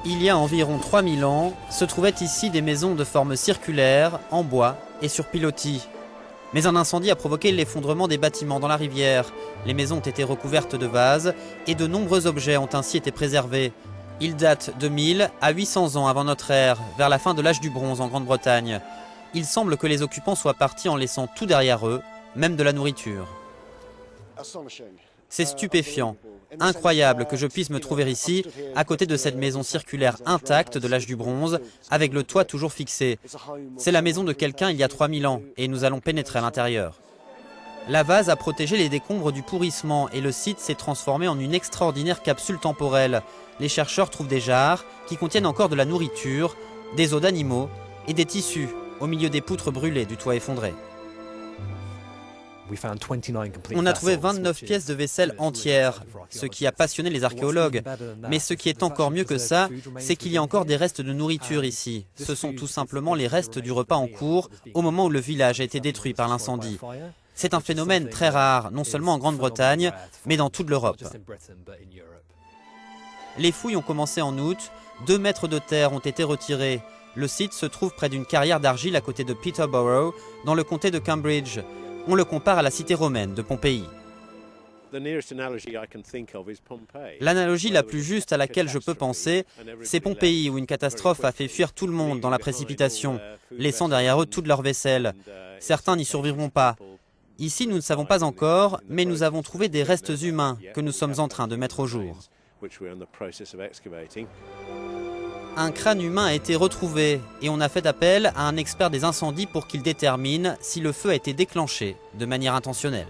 Il y a environ 3000 ans, se trouvaient ici des maisons de forme circulaire, en bois et sur pilotis. Mais un incendie a provoqué l'effondrement des bâtiments dans la rivière. Les maisons ont été recouvertes de vases et de nombreux objets ont ainsi été préservés. Ils datent de 1000 à 800 ans avant notre ère, vers la fin de l'âge du bronze en Grande-Bretagne. Il semble que les occupants soient partis en laissant tout derrière eux, même de la nourriture. C'est stupéfiant, incroyable que je puisse me trouver ici, à côté de cette maison circulaire intacte de l'âge du bronze, avec le toit toujours fixé. C'est la maison de quelqu'un il y a 3000 ans, et nous allons pénétrer à l'intérieur. La vase a protégé les décombres du pourrissement, et le site s'est transformé en une extraordinaire capsule temporelle. Les chercheurs trouvent des jarres qui contiennent encore de la nourriture, des os d'animaux et des tissus, au milieu des poutres brûlées du toit effondré. On a trouvé 29 pièces de vaisselle entières, ce qui a passionné les archéologues. Mais ce qui est encore mieux que ça, c'est qu'il y a encore des restes de nourriture ici. Ce sont tout simplement les restes du repas en cours au moment où le village a été détruit par l'incendie. C'est un phénomène très rare, non seulement en Grande-Bretagne, mais dans toute l'Europe. Les fouilles ont commencé en août, 2 mètres de terre ont été retirés. Le site se trouve près d'une carrière d'argile à côté de Peterborough, dans le comté de Cambridge. On le compare à la cité romaine de Pompéi. L'analogie la plus juste à laquelle je peux penser, c'est Pompéi, où une catastrophe a fait fuir tout le monde dans la précipitation, laissant derrière eux toute leur vaisselle. Certains n'y survivront pas. Ici, nous ne savons pas encore, mais nous avons trouvé des restes humains que nous sommes en train de mettre au jour. Un crâne humain a été retrouvé et on a fait appel à un expert des incendies pour qu'il détermine si le feu a été déclenché de manière intentionnelle.